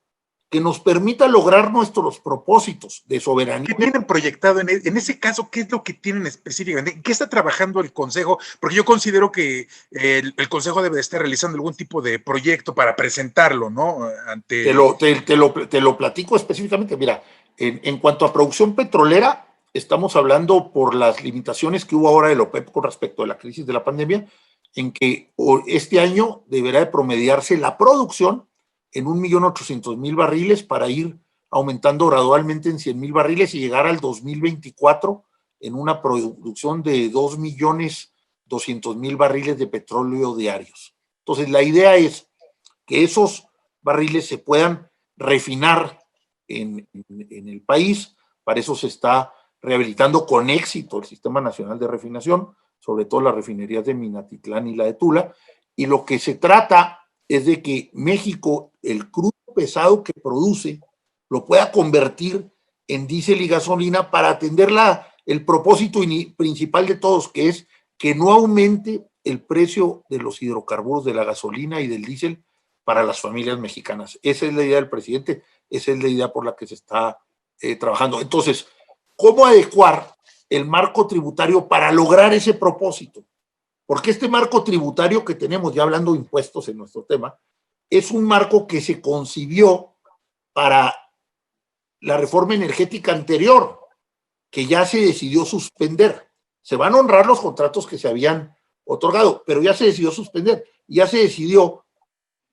C: que nos permita lograr nuestros propósitos de soberanía.
B: ¿Qué tienen proyectado en ese caso? ¿Qué es lo que tienen específicamente? ¿Qué está trabajando el Consejo? Porque yo considero que el Consejo debe de estar realizando algún tipo de proyecto para presentarlo, ¿no?
C: Te lo platico específicamente. Mira, en cuanto a producción petrolera, estamos hablando por las limitaciones que hubo ahora de la OPEP con respecto a la crisis de la pandemia, en que este año deberá de promediarse la producción en 1.800.000 barriles para ir aumentando gradualmente en 100.000 barriles y llegar al 2024 en una producción de 2.200.000 barriles de petróleo diarios. Entonces, la idea es que esos barriles se puedan refinar en el país. Para eso se está rehabilitando con éxito el Sistema Nacional de Refinación, sobre todo las refinerías de Minatitlán y la de Tula, y lo que se trata es de que México, el crudo pesado que produce, lo pueda convertir en diésel y gasolina para atender el propósito principal de todos, que es que no aumente el precio de los hidrocarburos, de la gasolina y del diésel para las familias mexicanas. Esa es la idea del presidente, esa es la idea por la que se está trabajando. Entonces, ¿cómo adecuar el marco tributario para lograr ese propósito? Porque este marco tributario que tenemos, ya hablando de impuestos en nuestro tema, es un marco que se concibió para la reforma energética anterior, que ya se decidió suspender. Se van a honrar los contratos que se habían otorgado, pero ya se decidió suspender. Ya se decidió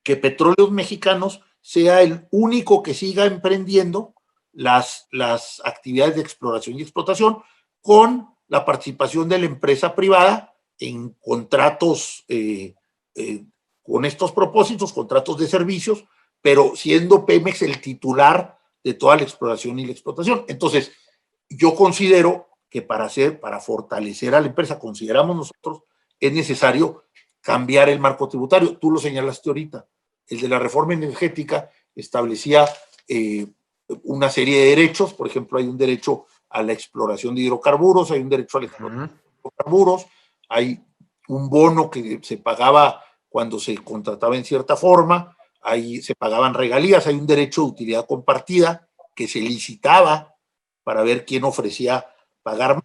C: que Petróleos Mexicanos sea el único que siga emprendiendo las actividades de exploración y explotación con la participación de la empresa privada en contratos con estos propósitos, contratos de servicios, pero siendo Pemex el titular de toda la exploración y la explotación. Entonces, yo considero que para fortalecer a la empresa, consideramos nosotros, es necesario cambiar el marco tributario. Tú lo señalaste ahorita. El de la reforma energética establecía una serie de derechos. Por ejemplo, hay un derecho a la exploración de hidrocarburos, hay un derecho a la exploración de hidrocarburos, hay un bono que se pagaba cuando se contrataba en cierta forma, ahí se pagaban regalías, hay un derecho de utilidad compartida que se licitaba para ver quién ofrecía pagar más,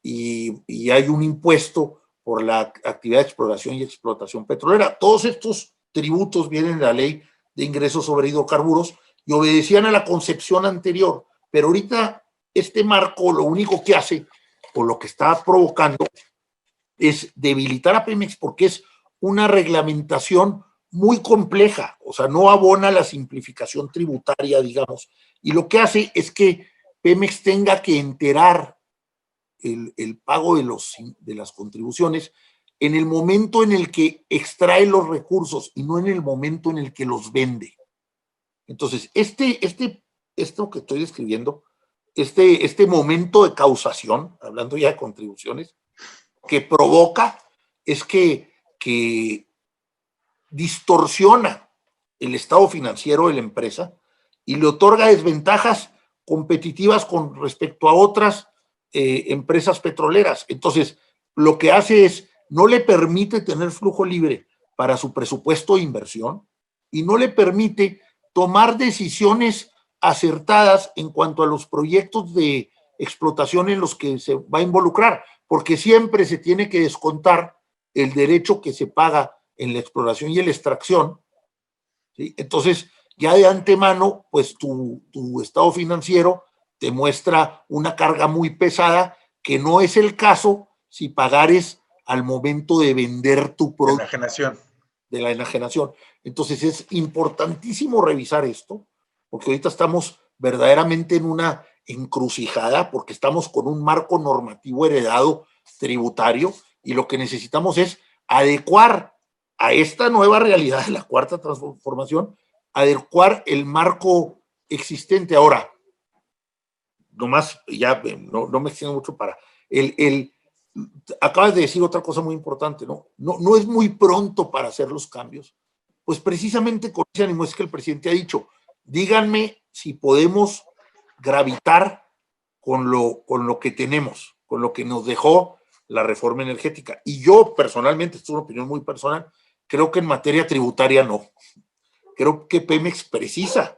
C: y hay un impuesto por la actividad de exploración y explotación petrolera. Todos estos tributos vienen de la Ley de Ingresos sobre Hidrocarburos y obedecían a la concepción anterior, pero ahorita este marco lo único que hace, o lo que está provocando, es debilitar a Pemex porque es una reglamentación muy compleja, o sea, no abona la simplificación tributaria, digamos, y lo que hace es que Pemex tenga que enterar el pago de las contribuciones en el momento en el que extrae los recursos y no en el momento en el que los vende. Entonces, esto que estoy describiendo, este momento de causación, hablando ya de contribuciones, que provoca es que distorsiona el estado financiero de la empresa y le otorga desventajas competitivas con respecto a otras empresas petroleras. Entonces, lo que hace es, no le permite tener flujo libre para su presupuesto de inversión y no le permite tomar decisiones acertadas en cuanto a los proyectos de explotación en los que se va a involucrar, porque siempre se tiene que descontar el derecho que se paga en la exploración y en la extracción, ¿sí? Entonces, ya de antemano, pues tu estado financiero te muestra una carga muy pesada, que no es el caso si pagares al momento de vender tu producto. De la enajenación. Entonces, es importantísimo revisar esto, porque ahorita estamos verdaderamente en una encrucijada, porque estamos con un marco normativo heredado tributario, y lo que necesitamos es adecuar a esta nueva realidad de la cuarta transformación, adecuar el marco existente. Ahora, nomás, ya no me extiendo mucho para acabas de decir otra cosa muy importante, ¿no? No es muy pronto para hacer los cambios. Pues precisamente con ese ánimo es que el presidente ha dicho, díganme si podemos gravitar con lo que tenemos, con lo que nos dejó la reforma energética. Y yo personalmente, esto es una opinión muy personal, creo que en materia tributaria no. Creo que Pemex precisa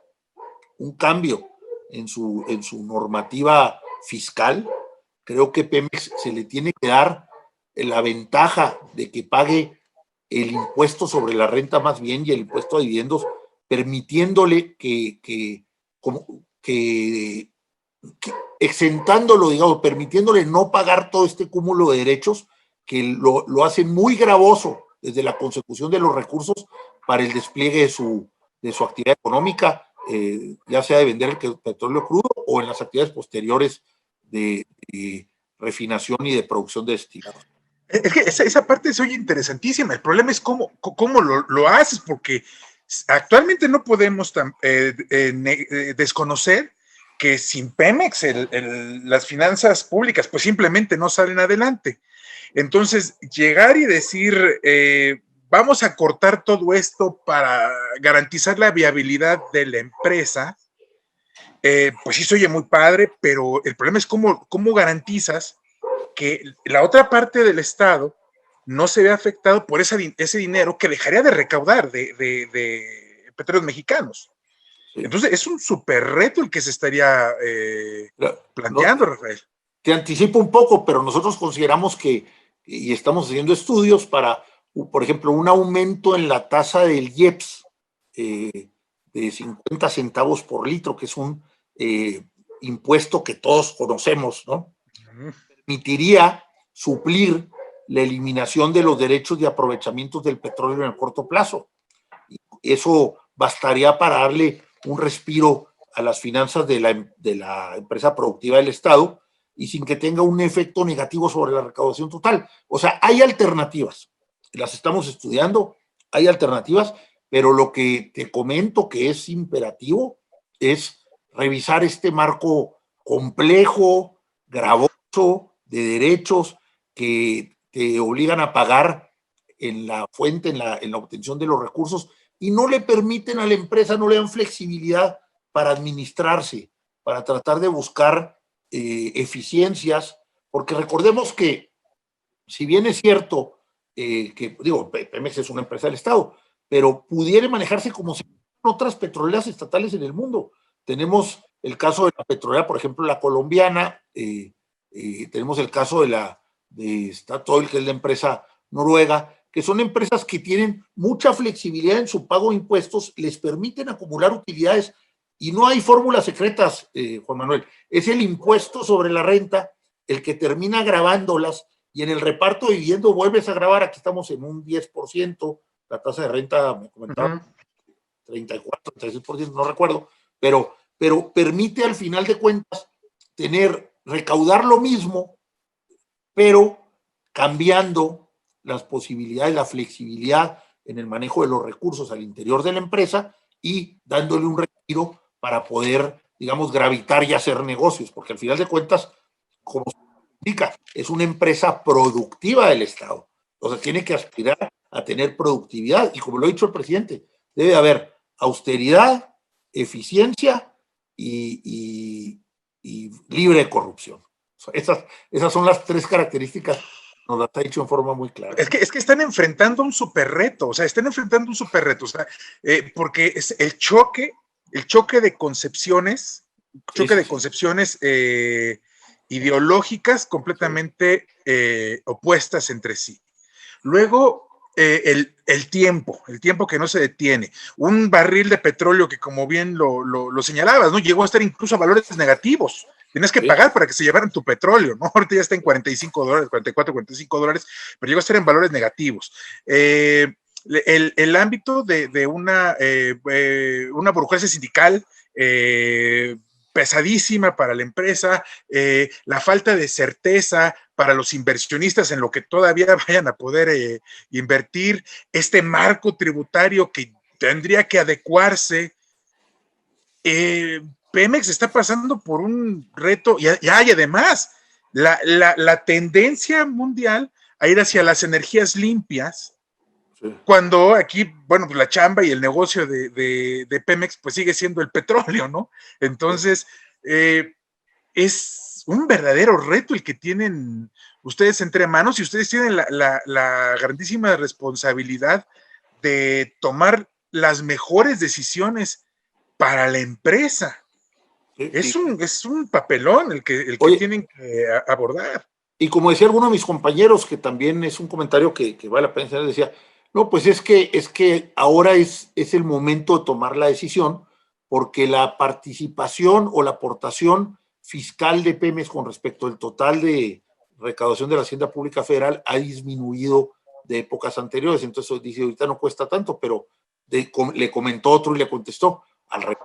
C: un cambio en su normativa fiscal. Creo que Pemex se le tiene que dar la ventaja de que pague el impuesto sobre la renta más bien y el impuesto a dividendos, permitiéndole que exentándolo, digamos, permitiéndole no pagar todo este cúmulo de derechos que lo hace muy gravoso desde la consecución de los recursos para el despliegue de su actividad económica, ya sea de vender el petróleo crudo o en las actividades posteriores de refinación y de producción de destilados.
B: Es que esa parte se oye interesantísima. El problema es cómo lo haces, porque actualmente no podemos desconocer que sin Pemex las finanzas públicas pues simplemente no salen adelante. Entonces, llegar y decir, vamos a cortar todo esto para garantizar la viabilidad de la empresa, pues sí se oye muy padre, pero el problema es cómo garantizas que la otra parte del Estado no se ve afectado por ese dinero que dejaría de recaudar de petróleos mexicanos. Sí. Entonces, es un súper reto el que se estaría planteando, Rafael.
C: Te anticipo un poco, pero nosotros consideramos que, y estamos haciendo estudios para, por ejemplo, un aumento en la tasa del IEPS de 50 centavos por litro, que es un impuesto que todos conocemos, ¿no? Permitiría suplir la eliminación de los derechos de aprovechamiento del petróleo en el corto plazo. Y eso bastaría para darle un respiro a las finanzas de la empresa productiva del Estado y sin que tenga un efecto negativo sobre la recaudación total. O sea, hay alternativas, las estamos estudiando, hay alternativas, pero lo que te comento que es imperativo es revisar este marco complejo, gravoso, de derechos que te obligan a pagar en la fuente, en la obtención de los recursos, y no le permiten a la empresa, no le dan flexibilidad para administrarse, para tratar de buscar eficiencias, porque recordemos que, si bien es cierto que, digo, Pemex es una empresa del Estado, pero pudiera manejarse como si fueran otras petroleras estatales en el mundo. Tenemos el caso de la petrolera, por ejemplo, la colombiana, tenemos el caso de Statoil, que es la empresa noruega, que son empresas que tienen mucha flexibilidad en su pago de impuestos, les permiten acumular utilidades y no hay fórmulas secretas, Juan Manuel. Es el impuesto sobre la renta el que termina grabándolas y en el reparto de dividendo vuelves a grabar. Aquí estamos en un 10%, la tasa de renta, me comentaba, 34, 36%, no recuerdo, pero permite al final de cuentas recaudar lo mismo, pero cambiando las posibilidades, la flexibilidad en el manejo de los recursos al interior de la empresa y dándole un respiro para poder, digamos, gravitar y hacer negocios, porque al final de cuentas, como se indica, es una empresa productiva del Estado. Entonces tiene que aspirar a tener productividad y, como lo ha dicho el presidente, debe haber austeridad, eficiencia y libre de corrupción. Esas son las tres características. Nos las ha dicho en forma muy clara.
B: Es que están enfrentando un súper reto, o sea, porque es el choque de concepciones, ideológicas completamente opuestas entre sí. Luego, el tiempo que no se detiene. Un barril de petróleo que, como bien lo señalabas, ¿no? Llegó a estar incluso a valores negativos. Tienes que pagar para que se llevaran tu petróleo, ¿no? Ahorita ya está en $45, 44, $45, pero llegó a estar en valores negativos. El ámbito de una burocracia sindical pesadísima para la empresa, la falta de certeza para los inversionistas en lo que todavía vayan a poder invertir, este marco tributario que tendría que adecuarse. Pemex está pasando por un reto y además la tendencia mundial a ir hacia las energías limpias, sí, cuando aquí, bueno, pues la chamba y el negocio de Pemex pues sigue siendo el petróleo, ¿no? Entonces, es un verdadero reto el que tienen ustedes entre manos y ustedes tienen la grandísima responsabilidad de tomar las mejores decisiones para la empresa. Sí, es un papelón el que tienen que abordar.
C: Y como decía alguno de mis compañeros, que también es un comentario que vale la pena, decía, no, pues es que ahora es el momento de tomar la decisión, porque la participación o la aportación fiscal de Pemex con respecto al total de recaudación de la Hacienda Pública Federal ha disminuido de épocas anteriores. Entonces dice, ahorita no cuesta tanto, pero le comentó otro y le contestó, al revés.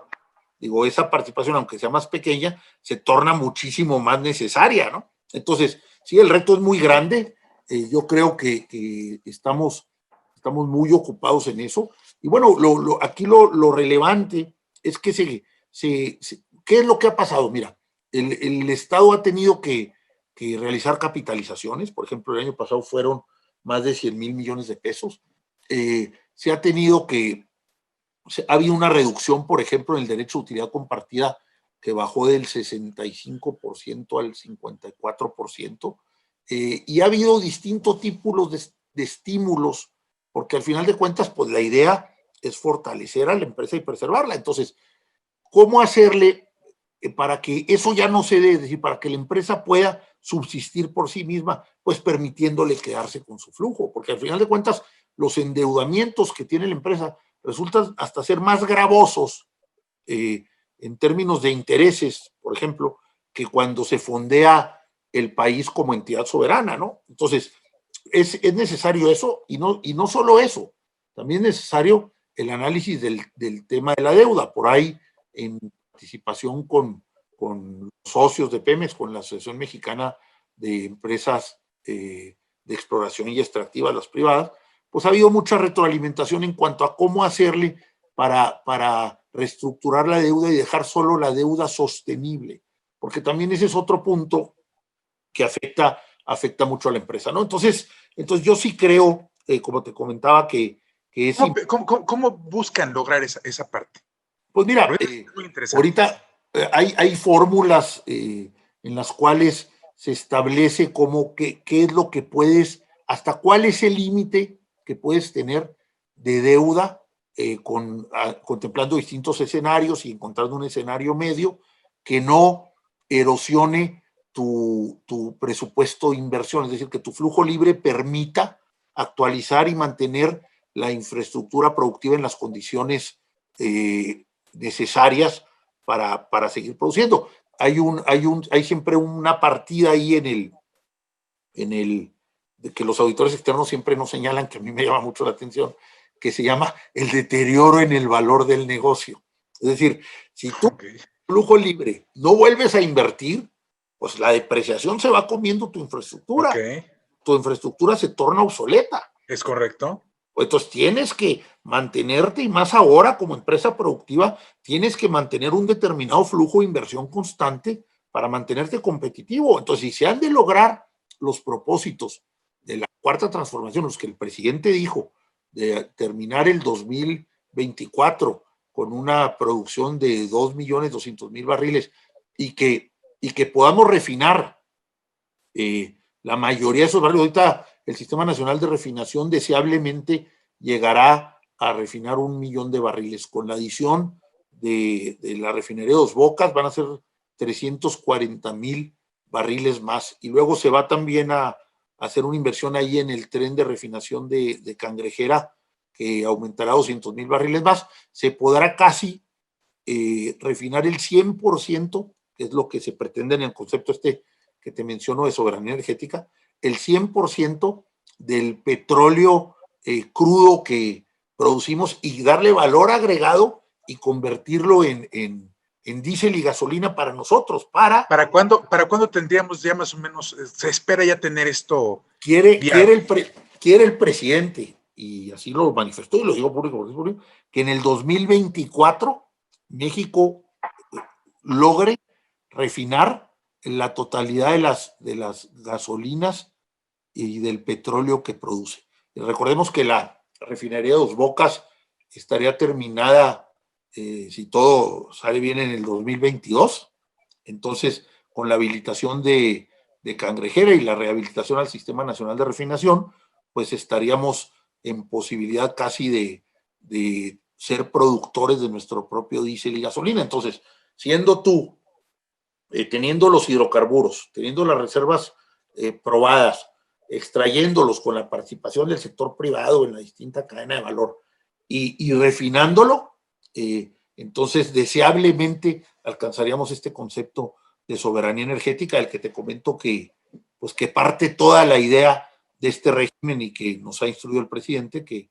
C: Digo, esa participación, aunque sea más pequeña, se torna muchísimo más necesaria, ¿no? Entonces, sí, el reto es muy grande. Yo creo que estamos muy ocupados en eso. Y bueno, aquí lo relevante es que ¿qué es lo que ha pasado? Mira, el Estado ha tenido que realizar capitalizaciones. Por ejemplo, el año pasado fueron más de 100,000 millones de pesos. Se ha tenido ha habido una reducción, por ejemplo, en el derecho de utilidad compartida que bajó del 65% al 54%, y ha habido distintos tipos de estímulos, porque al final de cuentas, pues la idea es fortalecer a la empresa y preservarla. Entonces, ¿cómo hacerle para que eso ya no se dé? Es decir, para que la empresa pueda subsistir por sí misma, pues permitiéndole quedarse con su flujo, porque al final de cuentas, los endeudamientos que tiene la empresa resultan hasta ser más gravosos en términos de intereses, por ejemplo, que cuando se fondea el país como entidad soberana, ¿no? Entonces, es necesario eso, y no solo eso, también es necesario el análisis del tema de la deuda. Por ahí, en participación con socios de Pemex, con la Asociación Mexicana de Empresas de Exploración y Extractiva, las privadas, pues ha habido mucha retroalimentación en cuanto a cómo hacerle para reestructurar la deuda y dejar solo la deuda sostenible, porque también ese es otro punto que afecta mucho a la empresa, ¿no? Entonces yo sí creo, como te comentaba, que es...
B: ¿Cómo buscan lograr esa parte?
C: Pues mira, ahorita hay fórmulas en las cuales se establece qué es lo que puedes, hasta cuál es el límite que puedes tener de deuda, contemplando distintos escenarios y encontrando un escenario medio que no erosione tu presupuesto de inversión, es decir, que tu flujo libre permita actualizar y mantener la infraestructura productiva en las condiciones necesarias para seguir produciendo. Hay siempre una partida ahí que los auditores externos siempre nos señalan, que a mí me llama mucho la atención, que se llama el deterioro en el valor del negocio. Es decir, si tú flujo libre no vuelves a invertir, pues la depreciación se va comiendo tu infraestructura. Tu infraestructura se torna obsoleta.
B: ¿Es correcto?
C: Entonces tienes que mantenerte, y más ahora como empresa productiva, tienes que mantener un determinado flujo de inversión constante para mantenerte competitivo. Entonces, si se han de lograr los propósitos de la cuarta transformación, los que el presidente dijo, de terminar el 2024 con una producción de 2.200.000 barriles y que podamos refinar la mayoría de esos barriles. Ahorita el Sistema Nacional de Refinación deseablemente llegará a refinar 1 millón de barriles. Con la adición de la refinería Dos Bocas van a ser 340,000 barriles más. Y luego se va también a hacer una inversión ahí en el tren de refinación de Cangrejera, que aumentará 200,000 barriles más. Se podrá casi refinar el 100%, que es lo que se pretende en el concepto que te menciono de soberanía energética, el 100% del petróleo crudo que producimos, y darle valor agregado y convertirlo en diésel y gasolina para nosotros.
B: ¿Para cuándo tendríamos ya más o menos, se espera ya tener esto?
C: Quiere el presidente, y así lo manifestó, y lo digo público, que en el 2024 México logre refinar la totalidad de las gasolinas y del petróleo que produce. Y recordemos que la refinería de Dos Bocas estaría terminada, si todo sale bien, en el 2022. Entonces, con la habilitación de Cangrejera y la rehabilitación al Sistema Nacional de Refinación, pues estaríamos en posibilidad casi de ser productores de nuestro propio diésel y gasolina. Entonces, siendo tú, teniendo los hidrocarburos, teniendo las reservas probadas, extrayéndolos con la participación del sector privado en la distinta cadena de valor y refinándolo, entonces deseablemente alcanzaríamos este concepto de soberanía energética, del que te comento que parte toda la idea de este régimen y que nos ha instruido el presidente, que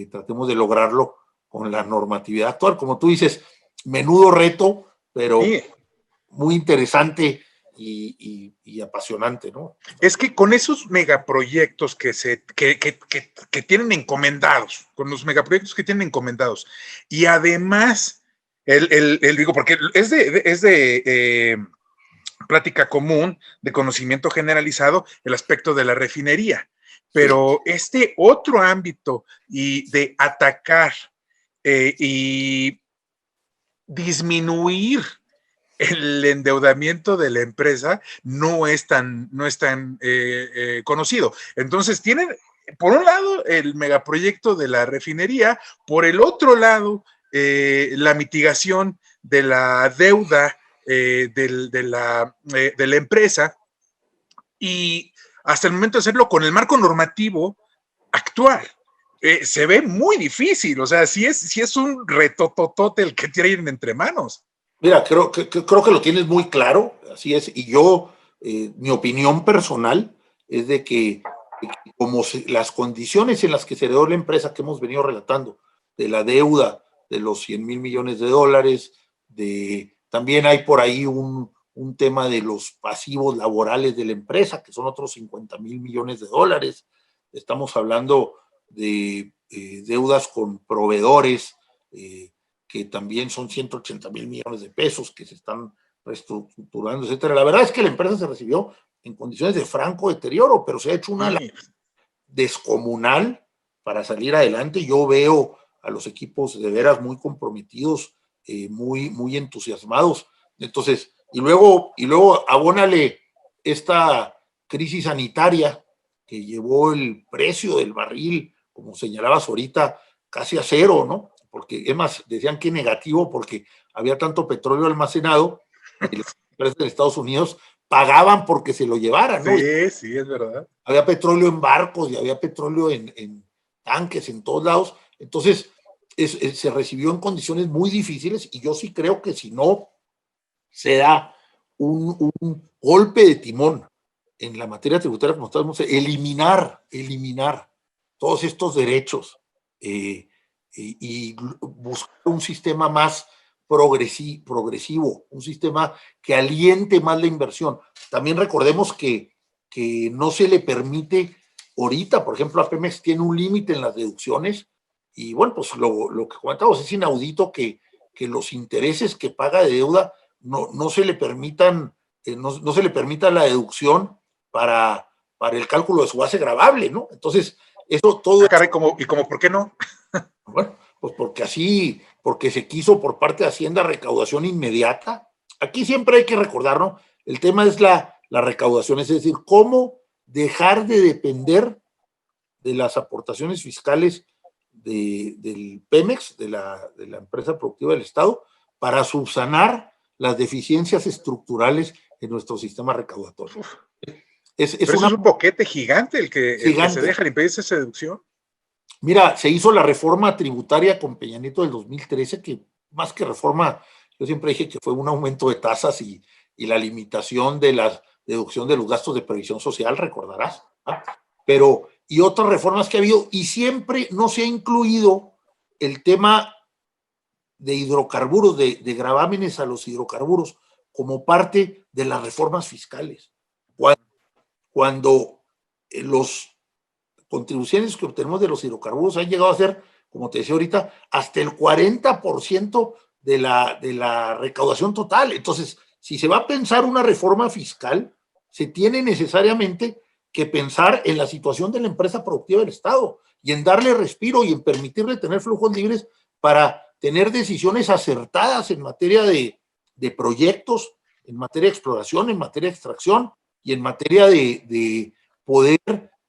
C: tratemos de lograrlo con la normatividad actual. Como tú dices, menudo reto, pero muy interesante y apasionante, ¿no?
B: Es que con esos megaproyectos que tienen encomendados, con los megaproyectos que tienen encomendados, y además, digo, porque es de plática común, de conocimiento generalizado, el aspecto de la refinería, pero este otro ámbito y de atacar y disminuir el endeudamiento de la empresa no es tan conocido. Entonces tienen, por un lado, el megaproyecto de la refinería, por el otro lado, la mitigación de la deuda de la empresa, y hasta el momento de hacerlo con el marco normativo actual. Se ve muy difícil, o sea, sí es un retototote el que tienen entre manos.
C: Mira, creo que lo tienes muy claro, así es, y yo, mi opinión personal es de que como las condiciones en las que se heredó la empresa que hemos venido relatando, de la deuda de los 100,000 millones de dólares, también hay por ahí un tema de los pasivos laborales de la empresa, que son otros 50,000 millones de dólares, estamos hablando de deudas con proveedores, que también son 180,000 millones de pesos que se están reestructurando, etcétera. La verdad es que la empresa se recibió en condiciones de franco deterioro, pero se ha hecho una descomunal para salir adelante. Yo veo a los equipos de veras muy comprometidos, muy entusiasmados. Entonces, y luego abónale esta crisis sanitaria que llevó el precio del barril, como señalabas ahorita, casi a cero, ¿no? Porque es más, decían que negativo porque había tanto petróleo almacenado y las empresas de Estados Unidos pagaban porque se lo llevaran, ¿no?
B: Sí, es verdad.
C: Había petróleo en barcos y había petróleo en tanques en todos lados. Entonces, se recibió en condiciones muy difíciles y yo sí creo que si no se da un golpe de timón en la materia tributaria, como estamos, eliminar todos estos derechos, y buscar un sistema más progresivo, un sistema que aliente más la inversión. También recordemos que no se le permite ahorita, por ejemplo, a Pemex tiene un límite en las deducciones y bueno, pues lo que comentamos es inaudito que los intereses que paga de deuda no se le permitan, no se le permita la deducción para el cálculo de su base gravable, ¿no? Entonces, eso todo...
B: Caray, ¿y cómo por qué no?
C: Bueno, pues porque se quiso por parte de Hacienda recaudación inmediata. Aquí siempre hay que recordar, ¿no? El tema es la recaudación, es decir, cómo dejar de depender de las aportaciones fiscales del Pemex, de la empresa productiva del Estado, para subsanar las deficiencias estructurales en nuestro sistema recaudatorio.
B: Es un boquete gigante el que se deja de impedir esa deducción.
C: Mira, se hizo la reforma tributaria con Peña Nieto del 2013, que más que reforma, yo siempre dije que fue un aumento de tasas y la limitación de la deducción de los gastos de previsión social, recordarás. ¿Ah? Pero, y otras reformas que ha habido, y siempre no se ha incluido el tema de hidrocarburos, de gravámenes a los hidrocarburos, como parte de las reformas fiscales. Cuando los contribuciones que obtenemos de los hidrocarburos han llegado a ser, como te decía ahorita, hasta el 40% de la recaudación total. Entonces, si se va a pensar una reforma fiscal, se tiene necesariamente que pensar en la situación de la empresa productiva del Estado y en darle respiro y en permitirle tener flujos libres para tener decisiones acertadas en materia de proyectos, en materia de exploración, en materia de extracción y en materia de poder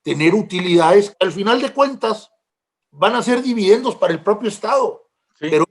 C: tener utilidades que al final de cuentas van a ser dividendos para el propio Estado. Sí. Pero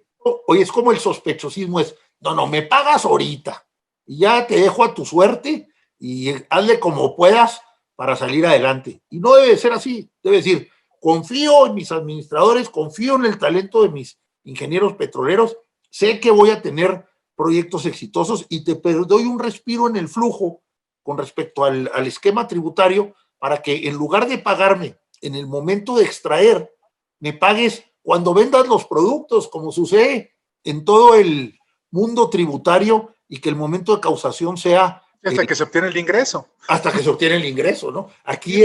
C: hoy es como el sospechosismo, es, no, me pagas ahorita y ya te dejo a tu suerte y hazle como puedas para salir adelante. Y no debe ser así, debe decir, confío en mis administradores, confío en el talento de mis ingenieros petroleros, sé que voy a tener proyectos exitosos y te doy un respiro en el flujo con respecto al esquema tributario para que en lugar de pagarme en el momento de extraer, me pagues cuando vendas los productos, como sucede en todo el mundo tributario, y que el momento de causación sea
B: Hasta que se obtiene el ingreso.
C: Hasta que se obtiene el ingreso, ¿no? Aquí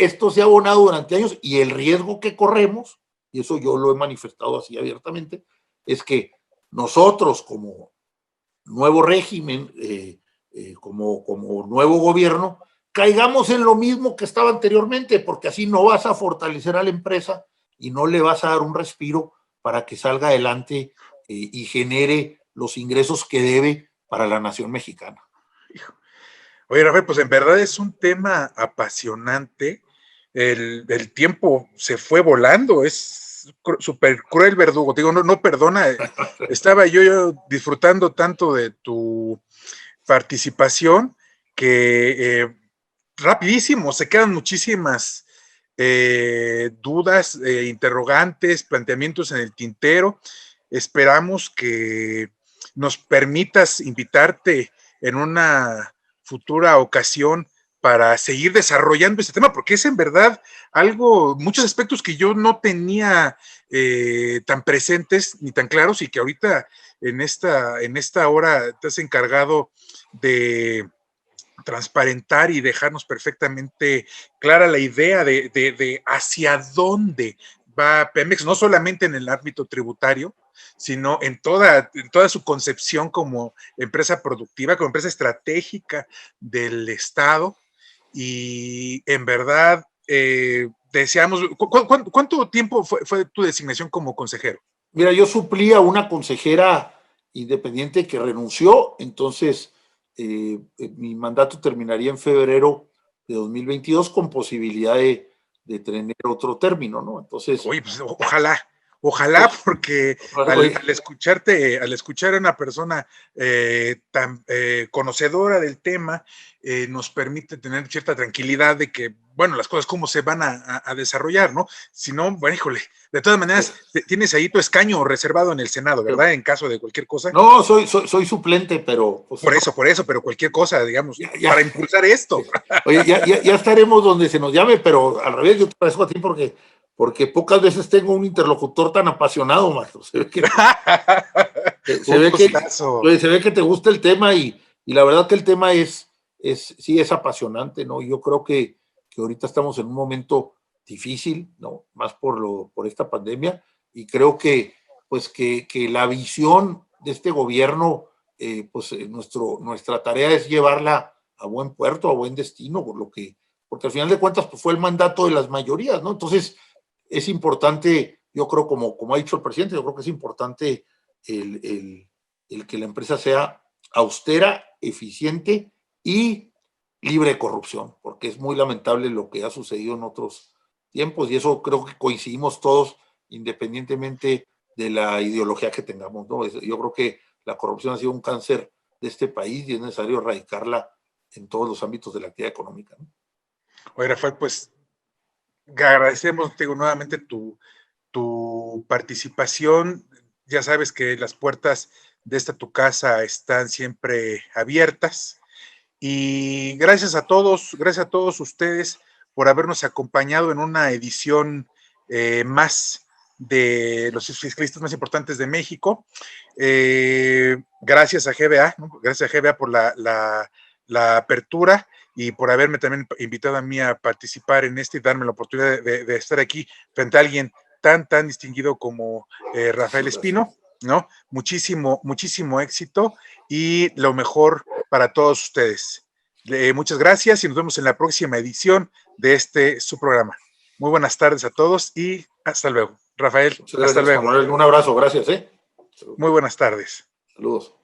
C: esto se ha abonado durante años y el riesgo que corremos, y eso yo lo he manifestado así abiertamente, es que nosotros como nuevo régimen, como nuevo gobierno, caigamos en lo mismo que estaba anteriormente, porque así no vas a fortalecer a la empresa y no le vas a dar un respiro para que salga adelante y genere los ingresos que debe para la nación mexicana.
B: Oye, Rafael, pues en verdad es un tema apasionante. El tiempo se fue volando, es súper cruel verdugo. Te digo, no perdona. Estaba yo disfrutando tanto de tu participación que rapidísimo, se quedan muchísimas dudas, interrogantes, planteamientos en el tintero. Esperamos que nos permitas invitarte en una futura ocasión para seguir desarrollando este tema, porque es en verdad muchos aspectos que yo no tenía tan presentes ni tan claros y que ahorita en esta hora te has encargado de transparentar y dejarnos perfectamente clara la idea de hacia dónde va Pemex, no solamente en el ámbito tributario, sino en toda su concepción como empresa productiva, como empresa estratégica del Estado. Y en verdad, deseamos, ¿cuánto tiempo fue tu designación como consejero?
C: Mira, yo suplí a una consejera independiente que renunció, entonces mi mandato terminaría en febrero de 2022 con posibilidad de tener otro término, ¿no? Entonces...
B: Oye, pues ojalá, porque al escuchar a una persona tan conocedora del tema, nos permite tener cierta tranquilidad de que, bueno, las cosas cómo se van a desarrollar, ¿no? Si no, bueno, híjole, de todas maneras, tienes ahí tu escaño reservado en el Senado, ¿verdad? En caso de cualquier cosa.
C: No, soy suplente, pero...
B: Pues, por eso, pero cualquier cosa, digamos, para impulsar esto.
C: Oye, ya estaremos donde se nos llame, pero al revés, yo te agradezco a ti porque pocas veces tengo un interlocutor tan apasionado, Marco. Se ve que te gusta el tema y la verdad que el tema sí es apasionante, ¿no? Yo creo que ahorita estamos en un momento difícil, ¿no? Más por esta pandemia, y creo que la visión de este gobierno, nuestra tarea es llevarla a buen puerto, a buen destino, porque al final de cuentas pues, fue el mandato de las mayorías, ¿no? Entonces, es importante, yo creo, como ha dicho el presidente, yo creo que es importante el que la empresa sea austera, eficiente y libre de corrupción, porque es muy lamentable lo que ha sucedido en otros tiempos y eso creo que coincidimos todos, independientemente de la ideología que tengamos, ¿no? Yo creo que la corrupción ha sido un cáncer de este país y es necesario erradicarla en todos los ámbitos de la actividad económica, ¿no?
B: Oye, Rafael, pues agradecemos nuevamente tu participación. Ya sabes que las puertas de tu casa están siempre abiertas. Y gracias a todos ustedes por habernos acompañado en una edición más de los fiscalistas más importantes de México. Gracias a GBA, ¿no? Gracias a GBA por la apertura y por haberme también invitado a mí a participar en y darme la oportunidad de estar aquí frente a alguien tan distinguido como Rafael Espino, ¿no? Muchísimo éxito y lo mejor para todos ustedes. Muchas gracias y nos vemos en la próxima edición de su programa. Muy buenas tardes a todos y hasta luego. Rafael, hasta luego.
C: Manuel, un abrazo, gracias.
B: Muy buenas tardes.
C: Saludos.